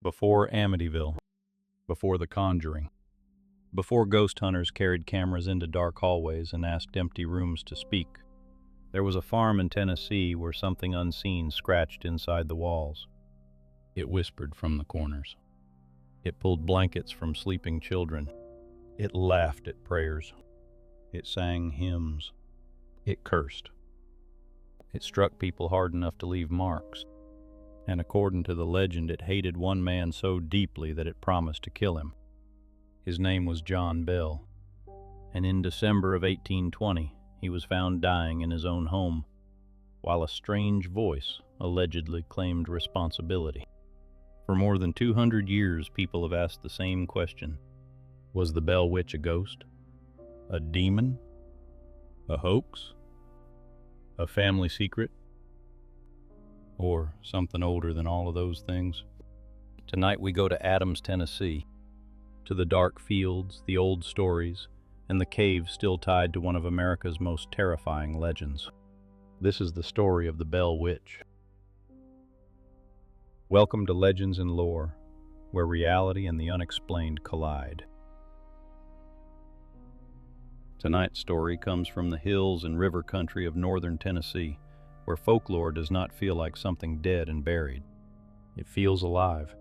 Before Amityville, before the Conjuring, before ghost hunters carried cameras into dark hallways and asked empty rooms to speak, there was a farm in Tennessee where something unseen scratched inside the walls. It whispered from the corners. It pulled blankets from sleeping children. It laughed at prayers. It sang hymns. It cursed. It struck people hard enough to leave marks. And according to the legend, it hated one man so deeply that it promised to kill him. His name was John Bell, and in December of 1820, he was found dying in his own home, while a strange voice allegedly claimed responsibility. For more than 200 years, people have asked the same question. Was the Bell Witch a ghost? A demon? A hoax? A family secret? Or something older than all of those things? Tonight we go to Adams, Tennessee, to the dark fields, the old stories, and the caves still tied to one of America's most terrifying legends. This is the story of the Bell Witch. Welcome to Legends and Lore, where reality and the unexplained collide. Tonight's story comes from the hills and river country of northern Tennessee, where folklore does not feel like something dead and buried. It feels alive.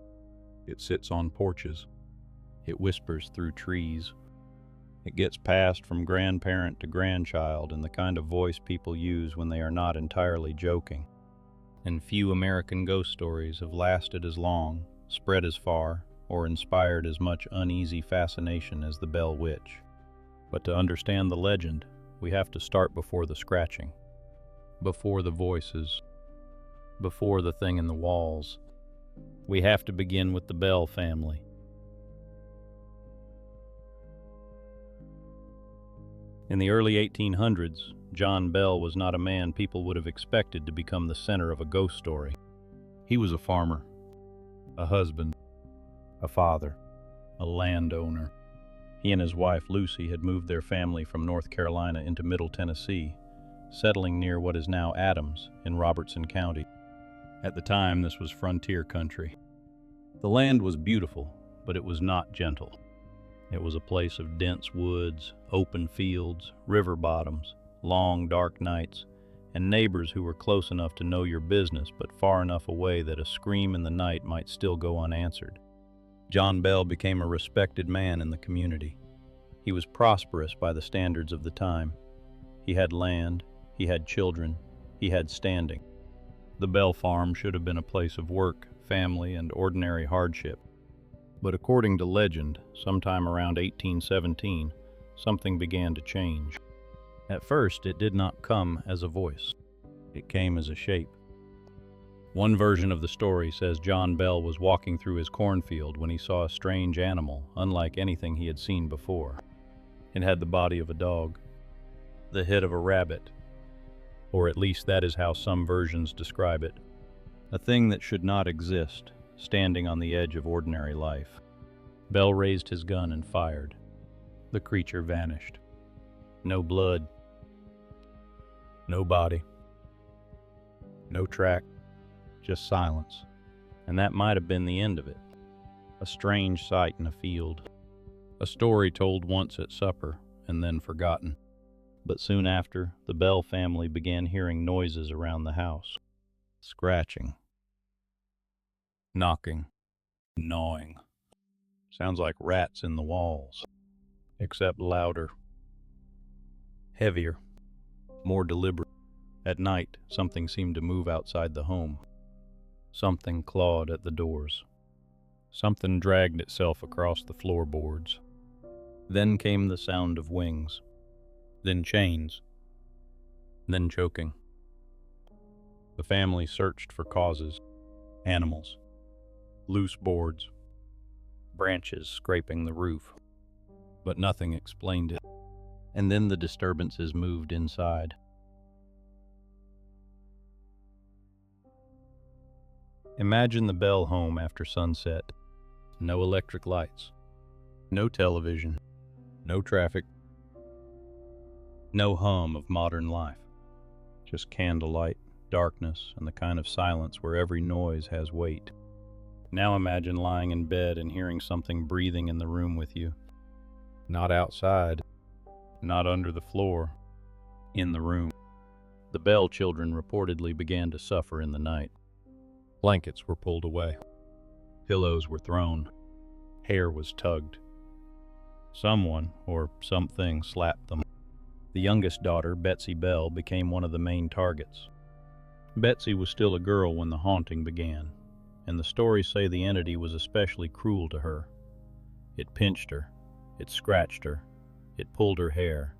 It sits on porches. It whispers through trees. It gets passed from grandparent to grandchild in the kind of voice people use when they are not entirely joking. And few American ghost stories have lasted as long, spread as far, or inspired as much uneasy fascination as the Bell Witch. But to understand the legend, we have to start before the scratching. Before the voices, before the thing in the walls. We have to begin with the Bell family. In the early 1800s, John Bell was not a man people would have expected to become the center of a ghost story. He was a farmer, a husband, a father, a landowner. He and his wife Lucy had moved their family from North Carolina into Middle Tennessee, settling near what is now Adams in Robertson County. At the time, this was frontier country. The land was beautiful, but it was not gentle. It was a place of dense woods, open fields, river bottoms, long dark nights, and neighbors who were close enough to know your business but far enough away that a scream in the night might still go unanswered. John Bell became a respected man in the community. He was prosperous by the standards of the time. He had land, he had children, he had standing. The Bell farm should have been a place of work, family, and ordinary hardship. But according to legend, sometime around 1817, something began to change. At first, it did not come as a voice. It came as a shape. One version of the story says John Bell was walking through his cornfield when he saw a strange animal, unlike anything he had seen before. It had the body of a dog, the head of a rabbit, or at least that is how some versions describe it. A thing that should not exist, standing on the edge of ordinary life. Bell raised his gun and fired. The creature vanished. No blood. No body. No track. Just silence. And that might have been the end of it. A strange sight in a field. A story told once at supper and then forgotten. But soon after, the Bell family began hearing noises around the house. Scratching. Knocking. Gnawing. Sounds like rats in the walls. Except louder. Heavier. More deliberate. At night, something seemed to move outside the home. Something clawed at the doors. Something dragged itself across the floorboards. Then came the sound of wings. Then chains. Then choking. The family searched for causes. Animals. Loose boards. Branches scraping the roof. But nothing explained it. And then the disturbances moved inside. Imagine the Bell home after sunset. No electric lights. No television. No traffic. No hum of modern life. Just candlelight, darkness, and the kind of silence where every noise has weight. Now imagine lying in bed and hearing something breathing in the room with you. Not outside, not under the floor, in the room. The Bell children reportedly began to suffer in the night. Blankets were pulled away. Pillows were thrown. Hair was tugged. Someone or something slapped them. The youngest daughter, Betsy Bell, became one of the main targets. Betsy was still a girl when the haunting began, and the stories say the entity was especially cruel to her. It pinched her, it scratched her, it pulled her hair,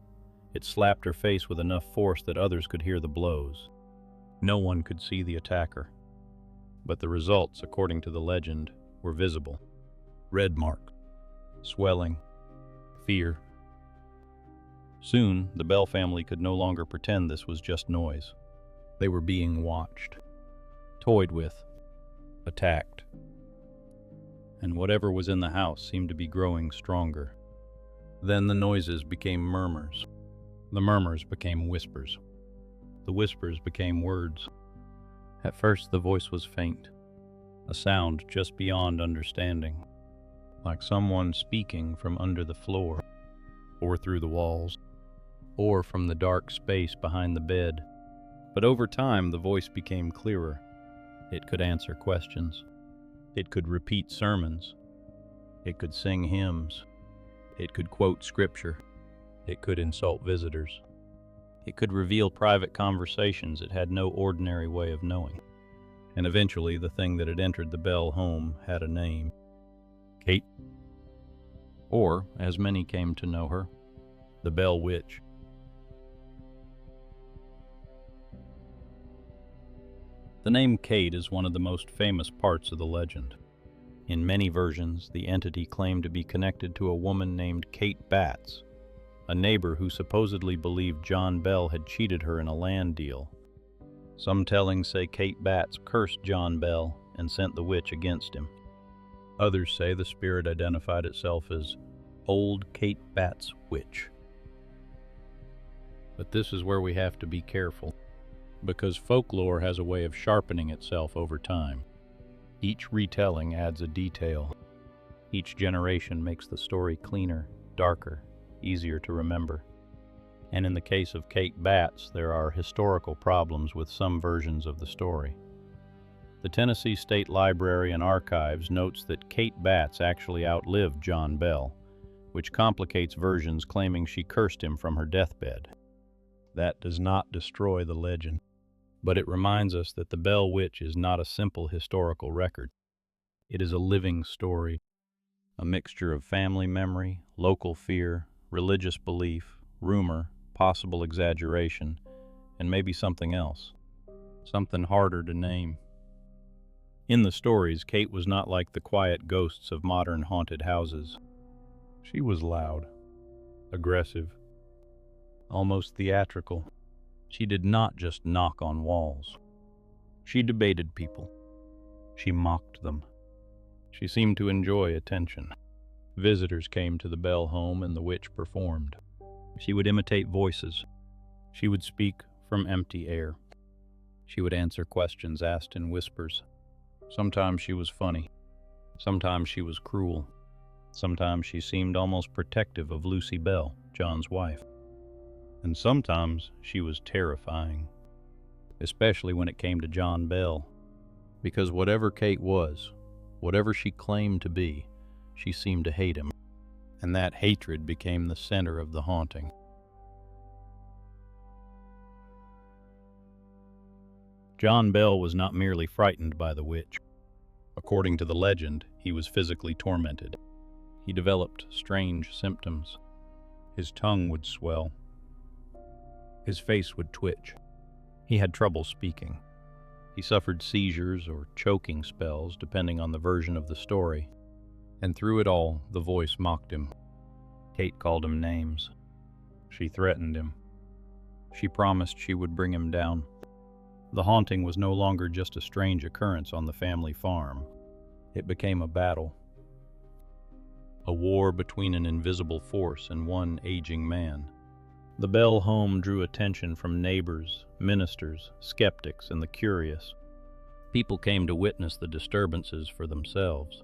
it slapped her face with enough force that others could hear the blows. No one could see the attacker, but the results, according to the legend, were visible. Red marks, swelling, fear. Soon, the Bell family could no longer pretend this was just noise. They were being watched, toyed with, attacked. And whatever was in the house seemed to be growing stronger. Then the noises became murmurs. The murmurs became whispers. The whispers became words. At first, the voice was faint, a sound just beyond understanding, like someone speaking from under the floor, or through the walls, or from the dark space behind the bed. But over time, the voice became clearer. It could answer questions. It could repeat sermons. It could sing hymns. It could quote scripture. It could insult visitors. It could reveal private conversations it had no ordinary way of knowing. And eventually, the thing that had entered the Bell home had a name. Kate. Or, as many came to know her, the Bell Witch. The name Kate is one of the most famous parts of the legend. In many versions, the entity claimed to be connected to a woman named Kate Batts, a neighbor who supposedly believed John Bell had cheated her in a land deal. Some tellings say Kate Batts cursed John Bell and sent the witch against him. Others say the spirit identified itself as Old Kate Batts Witch. But this is where we have to be careful, because folklore has a way of sharpening itself over time. Each retelling adds a detail. Each generation makes the story cleaner, darker, easier to remember. And in the case of Kate Batts, there are historical problems with some versions of the story. The Tennessee State Library and Archives notes that Kate Batts actually outlived John Bell, which complicates versions claiming she cursed him from her deathbed. That does not destroy the legend, but it reminds us that the Bell Witch is not a simple historical record. It is a living story, a mixture of family memory, local fear, religious belief, rumor, possible exaggeration, and maybe something else, something harder to name. In the stories, Kate was not like the quiet ghosts of modern haunted houses. She was loud, aggressive, almost theatrical. She did not just knock on walls. She debated people. She mocked them. She seemed to enjoy attention. Visitors came to the Bell home and the witch performed. She would imitate voices. She would speak from empty air. She would answer questions asked in whispers. Sometimes she was funny. Sometimes she was cruel. Sometimes she seemed almost protective of Lucy Bell, John's wife. And sometimes she was terrifying, especially when it came to John Bell, because whatever Kate was, whatever she claimed to be, she seemed to hate him, and that hatred became the center of the haunting. John Bell was not merely frightened by the witch. According to the legend, he was physically tormented. He developed strange symptoms. His tongue would swell. His face would twitch. He had trouble speaking. He suffered seizures or choking spells, depending on the version of the story. And through it all, the voice mocked him. Kate called him names. She threatened him. She promised she would bring him down. The haunting was no longer just a strange occurrence on the family farm. It became a battle. A war between an invisible force and one aging man. The Bell home drew attention from neighbors, ministers, skeptics, and the curious. People came to witness the disturbances for themselves.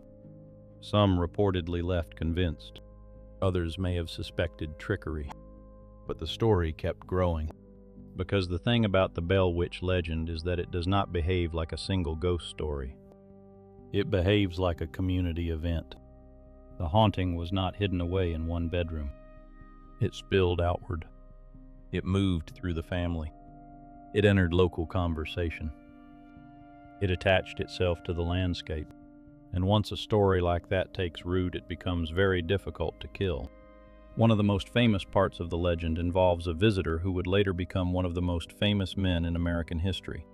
Some reportedly left convinced. Others may have suspected trickery. But the story kept growing. Because the thing about the Bell Witch legend is that it does not behave like a single ghost story. It behaves like a community event. The haunting was not hidden away in one bedroom. It spilled outward. It moved through the family. It entered local conversation. It attached itself to the landscape. And once a story like that takes root, it becomes very difficult to kill. One of the most famous parts of the legend involves a visitor who would later become one of the most famous men in American history,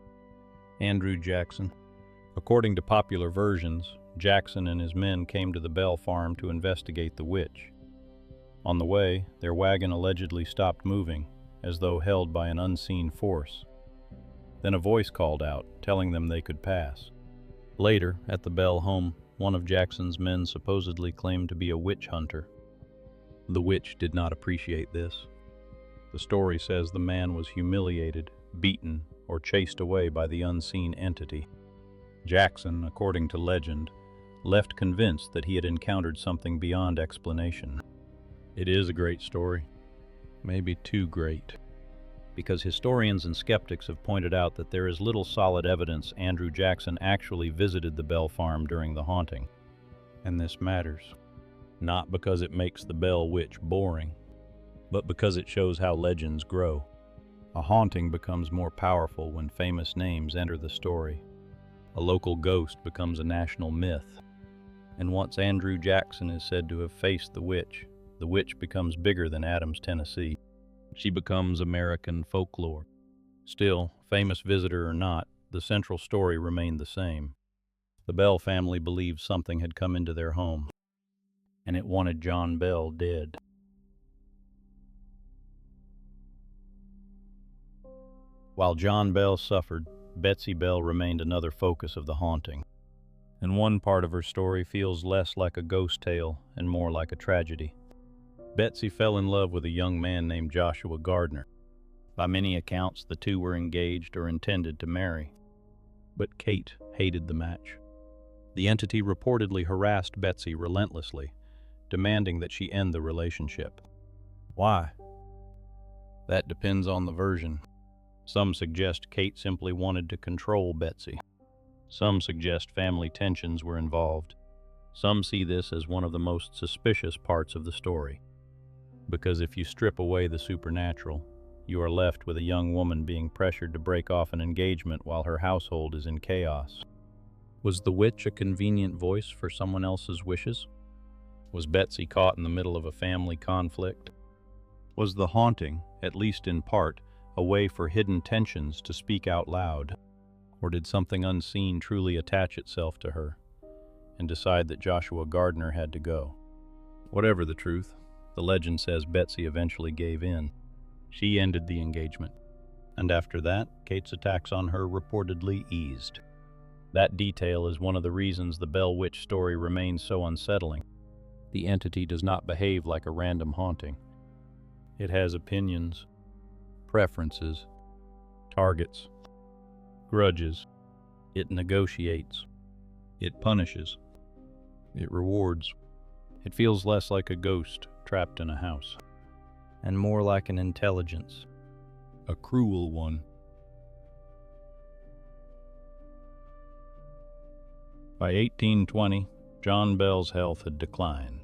Andrew Jackson. According to popular versions, Jackson and his men came to the Bell farm to investigate the witch. On the way, their wagon allegedly stopped moving, as though held by an unseen force. Then a voice called out, telling them they could pass. Later, at the Bell home, one of Jackson's men supposedly claimed to be a witch hunter. The witch did not appreciate this. The story says the man was humiliated, beaten, or chased away by the unseen entity. Jackson, according to legend, left convinced that he had encountered something beyond explanation. It is a great story, maybe too great, because historians and skeptics have pointed out that there is little solid evidence Andrew Jackson actually visited the Bell farm during the haunting. And this matters. Not because it makes the Bell Witch boring, but because it shows how legends grow. A haunting becomes more powerful when famous names enter the story. A local ghost becomes a national myth. And once Andrew Jackson is said to have faced the witch becomes bigger than Adams, Tennessee. She becomes American folklore. Still, famous visitor or not, the central story remained the same. The Bell family believed something had come into their home, and it wanted John Bell dead. While John Bell suffered, Betsy Bell remained another focus of the haunting. And one part of her story feels less like a ghost tale and more like a tragedy. Betsy fell in love with a young man named Joshua Gardner. By many accounts, the two were engaged or intended to marry. But Kate hated the match. The entity reportedly harassed Betsy relentlessly, demanding that she end the relationship. Why? That depends on the version. Some suggest Kate simply wanted to control Betsy. Some suggest family tensions were involved. Some see this as one of the most suspicious parts of the story. Because if you strip away the supernatural, you are left with a young woman being pressured to break off an engagement while her household is in chaos. Was the witch a convenient voice for someone else's wishes? Was Betsy caught in the middle of a family conflict? Was the haunting, at least in part, a way for hidden tensions to speak out loud? Or did something unseen truly attach itself to her and decide that Joshua Gardner had to go? Whatever the truth, the legend says Betsy eventually gave in. She ended the engagement, and after that, Kate's attacks on her reportedly eased. That detail is one of the reasons the Bell Witch story remains so unsettling. The entity does not behave like a random haunting. It has opinions, preferences, targets, grudges. It negotiates. It punishes. It rewards. It feels less like a ghost trapped in a house, and more like an intelligence, a cruel one. By 1820, John Bell's health had declined.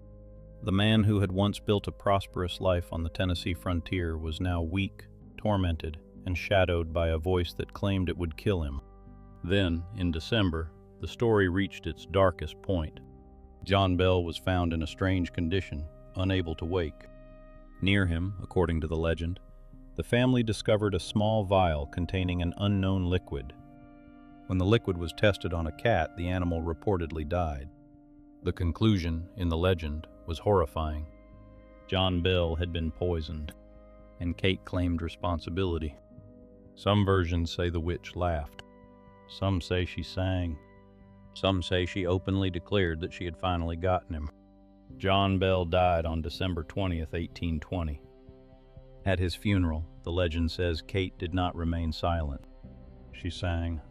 The man who had once built a prosperous life on the Tennessee frontier was now weak, tormented, and shadowed by a voice that claimed it would kill him. Then, in December, the story reached its darkest point. John Bell was found in a strange condition, unable to wake. Near him, according to the legend, the family discovered a small vial containing an unknown liquid. When the liquid was tested on a cat, the animal reportedly died. The conclusion, in the legend, was horrifying. John Bell had been poisoned, and Kate claimed responsibility. Some versions say the witch laughed. Some say she sang. Some say she openly declared that she had finally gotten him. John Bell died on December 20th, 1820. At his funeral, the legend says Kate did not remain silent. She sang,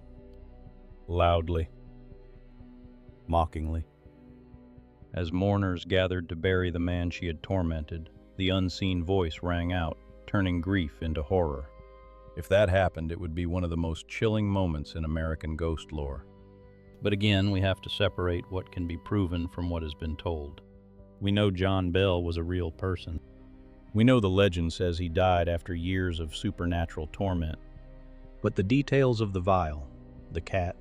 loudly, mockingly. As mourners gathered to bury the man she had tormented, the unseen voice rang out, turning grief into horror. If that happened, it would be one of the most chilling moments in American ghost lore. But again, we have to separate what can be proven from what has been told. We know John Bell was a real person. We know the legend says he died after years of supernatural torment. But the details of the vial, the cat,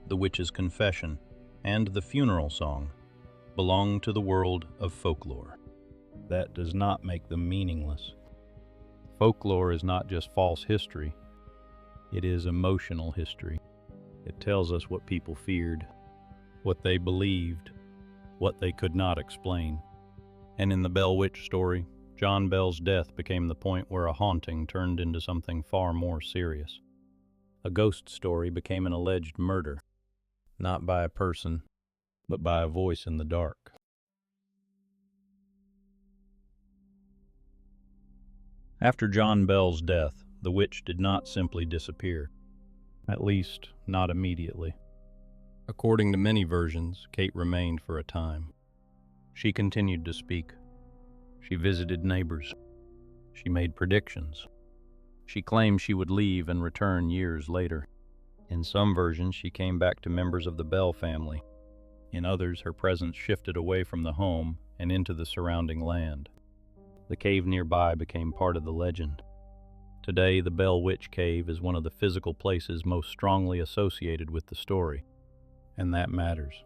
the witch's confession, and the funeral song belong to the world of folklore. That does not make them meaningless. Folklore is not just false history, it is emotional history. It tells us what people feared, what they believed, what they could not explain. And in the Bell Witch story, John Bell's death became the point where a haunting turned into something far more serious. A ghost story became an alleged murder, not by a person, but by a voice in the dark. After John Bell's death, the witch did not simply disappear, at least not immediately. According to many versions, Kate remained for a time. She continued to speak. She visited neighbors. She made predictions. She claimed she would leave and return years later. In some versions, she came back to members of the Bell family. In others, her presence shifted away from the home and into the surrounding land. The cave nearby became part of the legend. Today, the Bell Witch Cave is one of the physical places most strongly associated with the story. And that matters,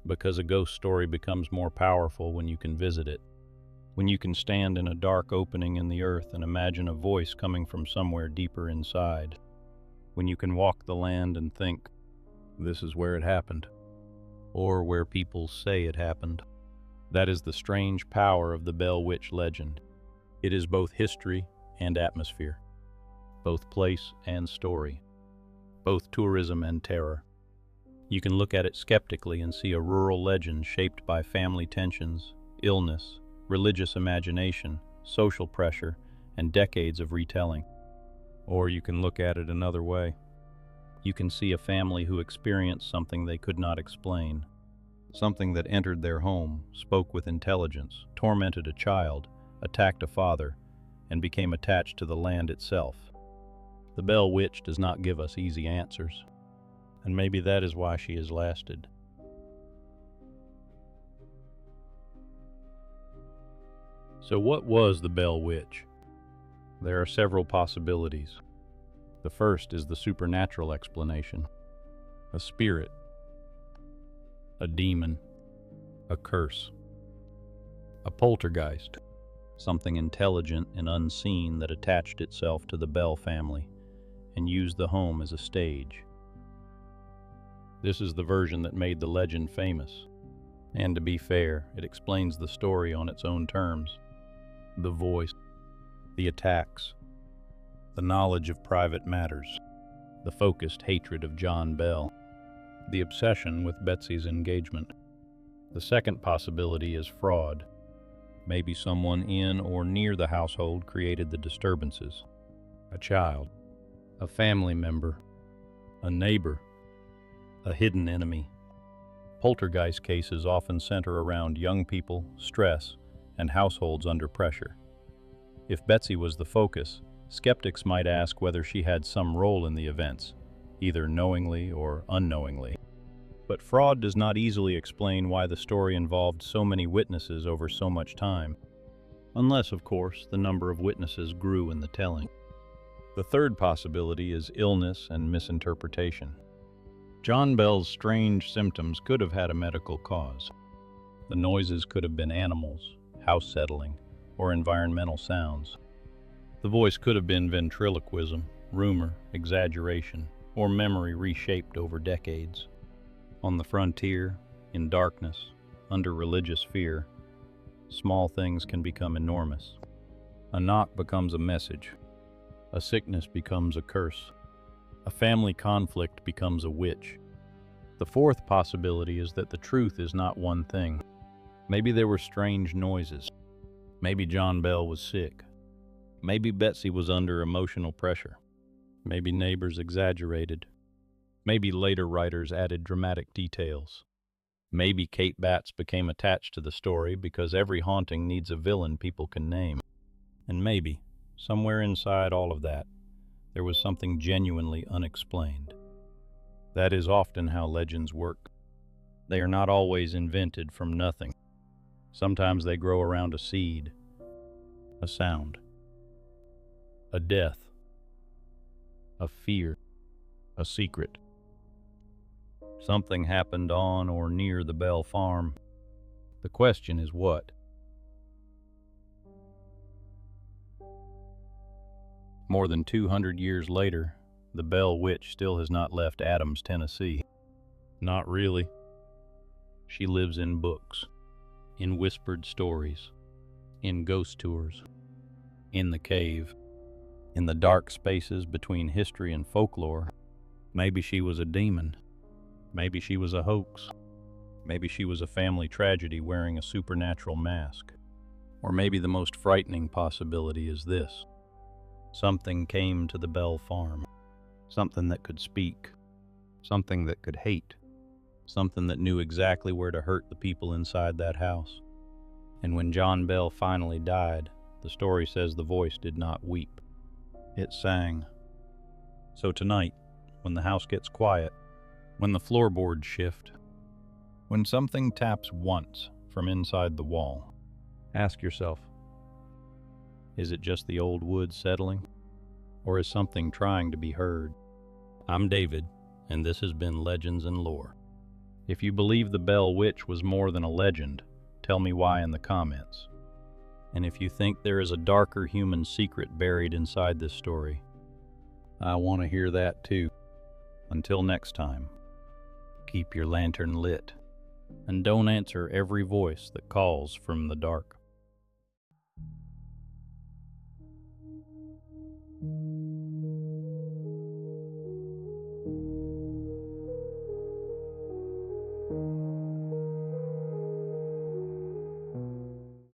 because a ghost story becomes more powerful when you can visit it. When you can stand in a dark opening in the earth and imagine a voice coming from somewhere deeper inside. When you can walk the land and think, this is where it happened, or where people say it happened. That is the strange power of the Bell Witch legend. It is both history and atmosphere, both place and story, both tourism and terror. You can look at it skeptically and see a rural legend shaped by family tensions, illness, religious imagination, social pressure, and decades of retelling. Or you can look at it another way. You can see a family who experienced something they could not explain, something that entered their home, spoke with intelligence, tormented a child, attacked a father, and became attached to the land itself. The Bell Witch does not give us easy answers, and maybe that is why she has lasted. So what was the Bell Witch? There are several possibilities. The first is the supernatural explanation. A spirit, a demon, a curse, a poltergeist, something intelligent and unseen that attached itself to the Bell family and used the home as a stage. This is the version that made the legend famous. And to be fair, it explains the story on its own terms. The voice, the attacks, the knowledge of private matters, the focused hatred of John Bell, the obsession with Betsy's engagement. The second possibility is fraud. Maybe someone in or near the household created the disturbances. A child, a family member, a neighbor, a hidden enemy. Poltergeist cases often center around young people, stress, and households under pressure. If Betsy was the focus, skeptics might ask whether she had some role in the events, either knowingly or unknowingly. But fraud does not easily explain why the story involved so many witnesses over so much time, unless, of course, the number of witnesses grew in the telling. The third possibility is illness and misinterpretation. John Bell's strange symptoms could have had a medical cause. The noises could have been animals, house settling, or environmental sounds. The voice could have been ventriloquism, rumor, exaggeration, or memory reshaped over decades. On the frontier, in darkness, under religious fear, small things can become enormous. A knock becomes a message. A sickness becomes a curse. A family conflict becomes a witch. The fourth possibility is that the truth is not one thing. Maybe there were strange noises. Maybe John Bell was sick. Maybe Betsy was under emotional pressure. Maybe neighbors exaggerated. Maybe later writers added dramatic details. Maybe Kate Batts became attached to the story because every haunting needs a villain people can name. And maybe, somewhere inside all of that, there was something genuinely unexplained. That is often how legends work. They are not always invented from nothing. Sometimes they grow around a seed, a sound, a death, a fear, a secret. Something happened on or near the Bell farm. The question is what? More than 200 years later, the Bell Witch still has not left Adams, Tennessee. Not really. She lives in books, in whispered stories, in ghost tours, in the cave, in the dark spaces between history and folklore. Maybe she was a demon. Maybe she was a hoax. Maybe she was a family tragedy wearing a supernatural mask. Or maybe the most frightening possibility is this. Something came to the Bell farm. Something that could speak. Something that could hate. Something that knew exactly where to hurt the people inside that house. And when John Bell finally died, the story says the voice did not weep. It sang. So tonight, when the house gets quiet, when the floorboards shift, when something taps once from inside the wall, ask yourself, is it just the old wood settling? Or is something trying to be heard? I'm David, and this has been Legends and Lore. If you believe the Bell Witch was more than a legend, tell me why in the comments. And if you think there is a darker human secret buried inside this story, I want to hear that too. Until next time, keep your lantern lit, and don't answer every voice that calls from the dark.